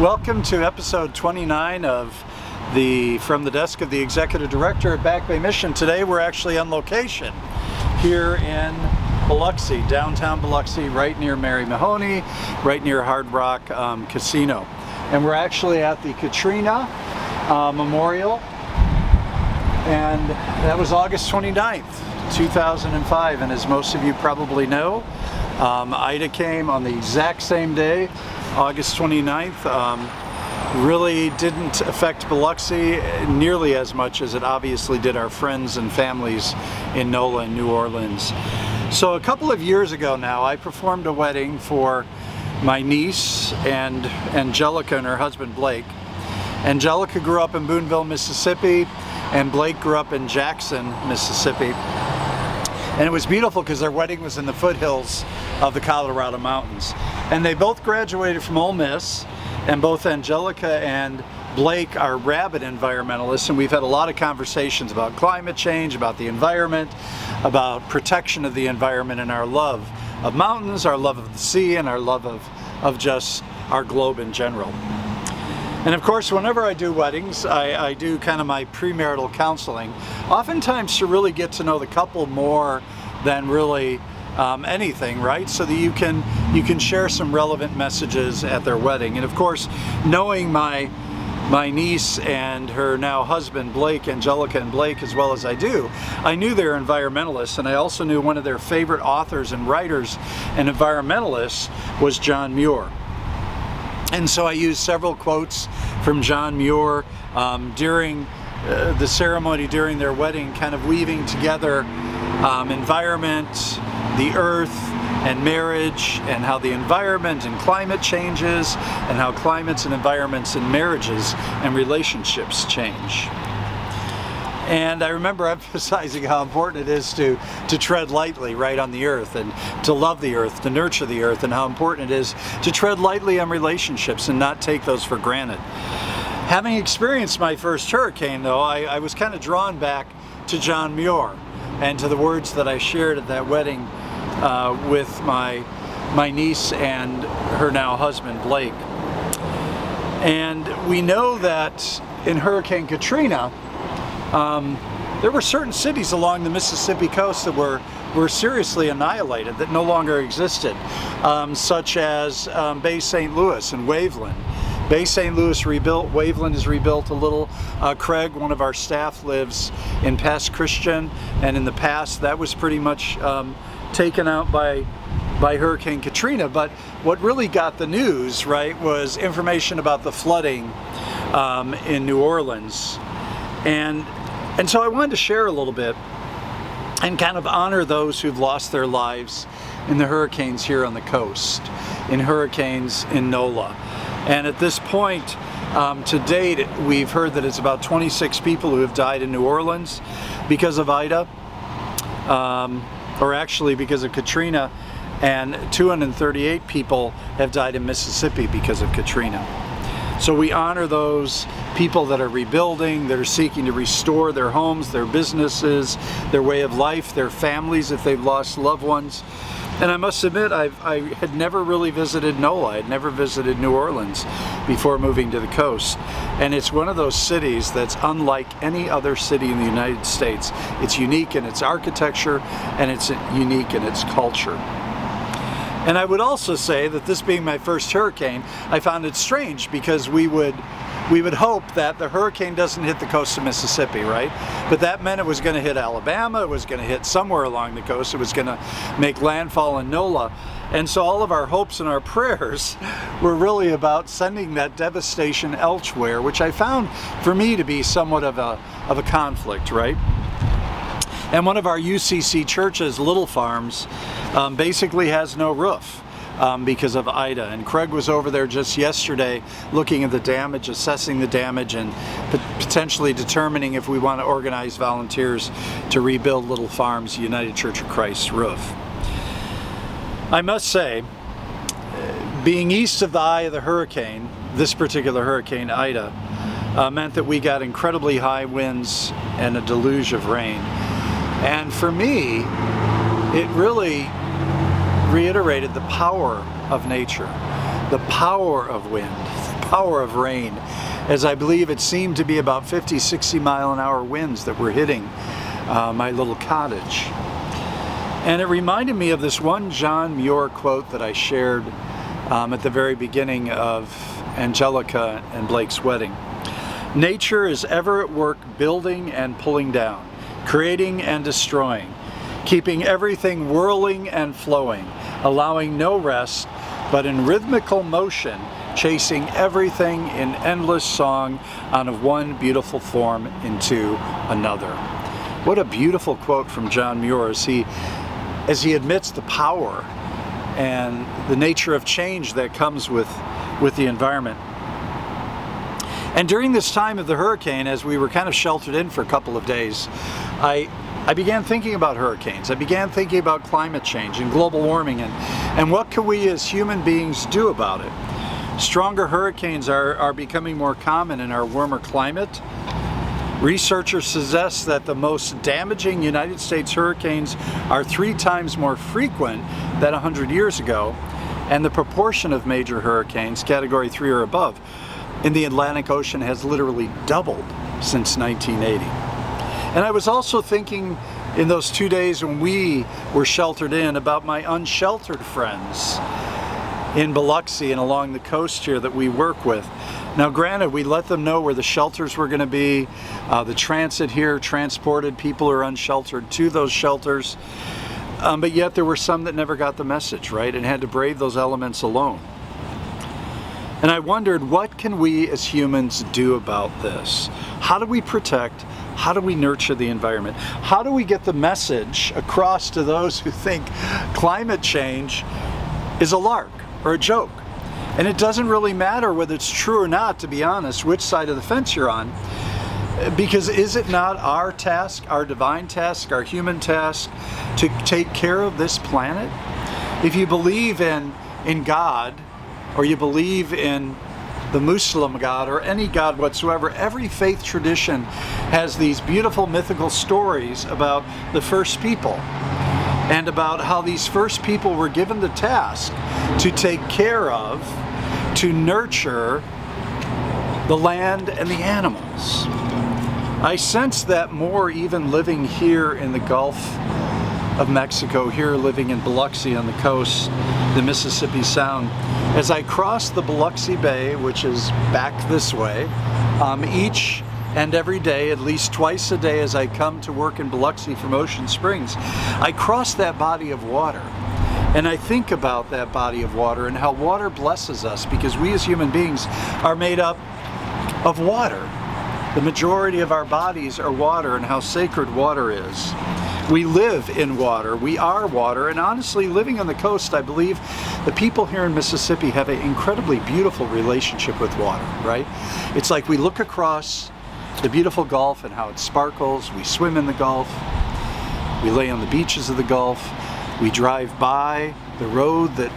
Welcome to episode 29 of From the Desk of the Executive Director at Back Bay Mission. Today we're actually on location here in Biloxi, downtown Biloxi, right near Mary Mahoney, right near Hard Rock Casino. And we're actually at the Katrina Memorial, and that was August 29th, 2005. And as most of you probably know, Ida came on the exact same day, August 29th. Really didn't affect Biloxi nearly as much as it obviously did our friends and families in NOLA and New Orleans. So a couple of years ago now, I performed a wedding for my niece and Angelica and her husband Blake. Angelica grew up in Boonville, Mississippi, and Blake grew up in Jackson, Mississippi. And it was beautiful because their wedding was in the foothills of the Colorado Mountains. And they both graduated from Ole Miss, and both Angelica and Blake are rabid environmentalists, and we've had a lot of conversations about climate change, about the environment, about protection of the environment, and our love of mountains, our love of the sea, and our love of just our globe in general. And of course, whenever I do weddings, I do kind of my premarital counseling, oftentimes to really get to know the couple more than really anything, right? So that you can share some relevant messages at their wedding. And of course, knowing my niece and her now husband Blake, Angelica and Blake, as well as I do, I knew they were environmentalists, and I also knew one of their favorite authors and writers and environmentalists was John Muir. And so I used several quotes from John Muir during the ceremony, during their wedding, kind of weaving together environment, the earth, and marriage, and how the environment and climate changes, and how climates and environments and marriages and relationships change. And I remember emphasizing how important it is to tread lightly right on the earth, and to love the earth, to nurture the earth, and how important it is to tread lightly on relationships and not take those for granted. Having experienced my first hurricane, though, I was kind of drawn back to John Muir and to the words that I shared at that wedding with my niece and her now husband Blake. And we know that in Hurricane Katrina, there were certain cities along the Mississippi coast that were seriously annihilated, that no longer existed, such as Bay St. Louis and Waveland. Bay St. Louis rebuilt, Waveland is rebuilt a little. Craig, one of our staff, lives in Pass Christian, and in the past that was pretty much taken out by Hurricane Katrina. But what really got the news, right, was information about the flooding in New Orleans. And so I wanted to share a little bit and kind of honor those who've lost their lives in the hurricanes here on the coast, in hurricanes in NOLA. And at this point, to date, we've heard that it's about 26 people who have died in New Orleans because of Ida, or actually because of Katrina, and 238 people have died in Mississippi because of Katrina. So we honor those people that are rebuilding, that are seeking to restore their homes, their businesses, their way of life, their families if they've lost loved ones. And I must admit, I had never really visited NOLA. I had never visited New Orleans before moving to the coast. And it's one of those cities that's unlike any other city in the United States. It's unique in its architecture, and it's unique in its culture. And I would also say that this being my first hurricane, I found it strange because we would hope that the hurricane doesn't hit the coast of Mississippi, right? But that meant it was going to hit Alabama, it was going to hit somewhere along the coast, it was going to make landfall in NOLA. And so all of our hopes and our prayers were really about sending that devastation elsewhere, which I found for me to be somewhat of a conflict, right? And one of our UCC churches, Little Farms, basically has no roof because of Ida. And Craig was over there just yesterday looking at the damage, assessing the damage, and potentially determining if we want to organize volunteers to rebuild Little Farms United Church of Christ's roof. I must say, being east of the eye of the hurricane, this particular hurricane, Ida, meant that we got incredibly high winds and a deluge of rain. And for me, it really reiterated the power of nature, the power of wind, the power of rain, as I believe it seemed to be about 50, 60 mile an hour winds that were hitting my little cottage. And it reminded me of this one John Muir quote that I shared at the very beginning of Angelica and Blake's wedding. Nature is ever at work building and pulling down, creating and destroying, keeping everything whirling and flowing, allowing no rest, but in rhythmical motion, chasing everything in endless song out of one beautiful form into another. What a beautiful quote from John Muir as he admits the power and the nature of change that comes with the environment. And during this time of the hurricane, as we were kind of sheltered in for a couple of days, I began thinking about hurricanes. I began thinking about climate change and global warming and what can we as human beings do about it. Stronger hurricanes are becoming more common in our warmer climate. Researchers suggest that the most damaging United States hurricanes are 3 times more frequent than 100 years ago, and the proportion of major hurricanes, category 3 or above, in the Atlantic Ocean has literally doubled since 1980. And I was also thinking in those 2 days when we were sheltered in about my unsheltered friends in Biloxi and along the coast here that we work with. Now granted, we let them know where the shelters were going to be, the transit here transported people who are unsheltered to those shelters, but yet there were some that never got the message, right, and had to brave those elements alone. And I wondered, what can we as humans do about this? How do we protect? How do we nurture the environment? How do we get the message across to those who think climate change is a lark or a joke? And it doesn't really matter whether it's true or not, to be honest, which side of the fence you're on. Because is it not our task, our divine task, our human task, to take care of this planet? If you believe in God, or you believe in the Muslim God, or any God whatsoever, every faith tradition has these beautiful mythical stories about the first people, and about how these first people were given the task to take care of, to nurture the land and the animals. I sense that more even living here in the Gulf of Mexico, here living in Biloxi on the coast, the Mississippi Sound. As I cross the Biloxi Bay, which is back this way, each and every day, at least twice a day as I come to work in Biloxi from Ocean Springs, I cross that body of water. And I think about that body of water and how water blesses us, because we as human beings are made up of water. The majority of our bodies are water, and how sacred water is. We live in water, we are water, and honestly, living on the coast, I believe the people here in Mississippi have an incredibly beautiful relationship with water, right? It's like we look across the beautiful Gulf and how it sparkles, we swim in the Gulf, we lay on the beaches of the Gulf, we drive by the road that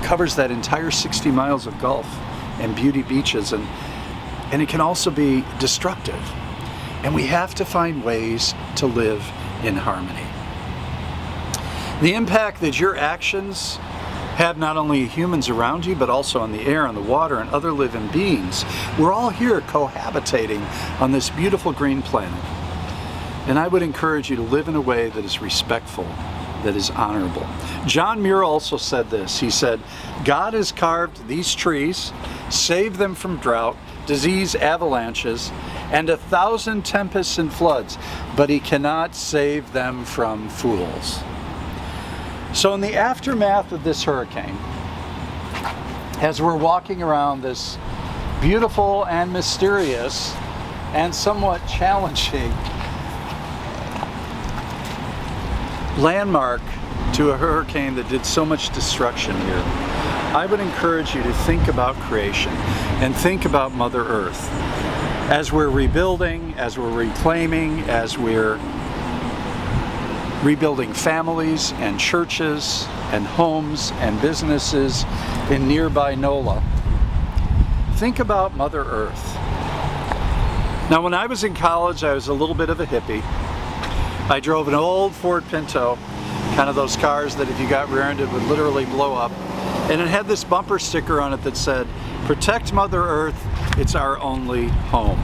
covers that entire 60 miles of Gulf and beauty beaches, and it can also be destructive. And we have to find ways to live in harmony. The impact that your actions have not only humans around you, but also on the air, on the water, and other living beings. We're all here cohabitating on this beautiful green planet. And I would encourage you to live in a way that is respectful, that is honorable. John Muir also said this. He said, God has carved these trees, saved them from drought, disease, avalanches, and 1,000 tempests and floods, but he cannot save them from fools. So in the aftermath of this hurricane, as we're walking around this beautiful and mysterious and somewhat challenging landmark to a hurricane that did so much destruction here, I would encourage you to think about creation and think about Mother Earth. As we're rebuilding, as we're reclaiming, as we're rebuilding families and churches and homes and businesses in nearby NOLA, think about Mother Earth. Now, when I was in college, I was a little bit of a hippie. I drove an old Ford Pinto, kind of those cars that if you got rear-ended would literally blow up. And it had this bumper sticker on it that said, Protect Mother Earth. It's our only home.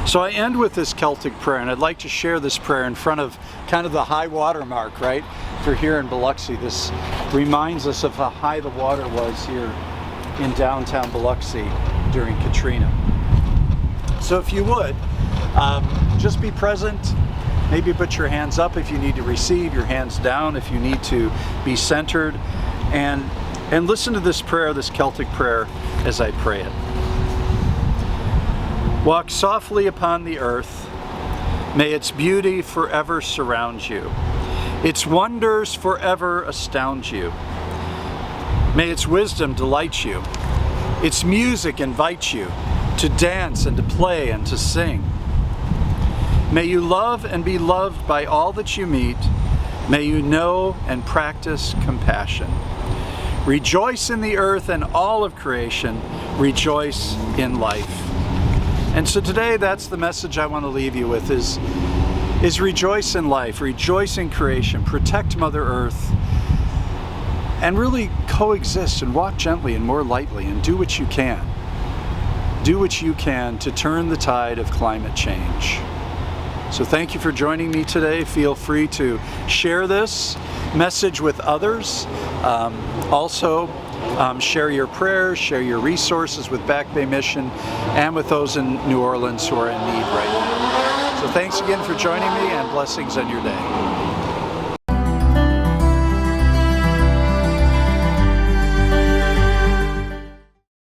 So I end with this Celtic prayer, and I'd like to share this prayer in front of kind of the high water mark, right? For here in Biloxi, this reminds us of how high the water was here in downtown Biloxi during Katrina. So if you would, just be present. Maybe put your hands up if you need to receive, your hands down if you need to be centered, and listen to this prayer, this Celtic prayer, as I pray it. Walk softly upon the earth. May its beauty forever surround you. Its wonders forever astound you. May its wisdom delight you. Its music invite you to dance and to play and to sing. May you love and be loved by all that you meet. May you know and practice compassion. Rejoice in the earth and all of creation. Rejoice in life. And so today, that's the message I want to leave you with is rejoice in life, rejoice in creation, protect Mother Earth, and really coexist and walk gently and more lightly and do what you can. Do what you can to turn the tide of climate change. So thank you for joining me today. Feel free to share this message with others. Also, share your prayers, share your resources with Back Bay Mission and with those in New Orleans who are in need right now. So thanks again for joining me, and blessings on your day.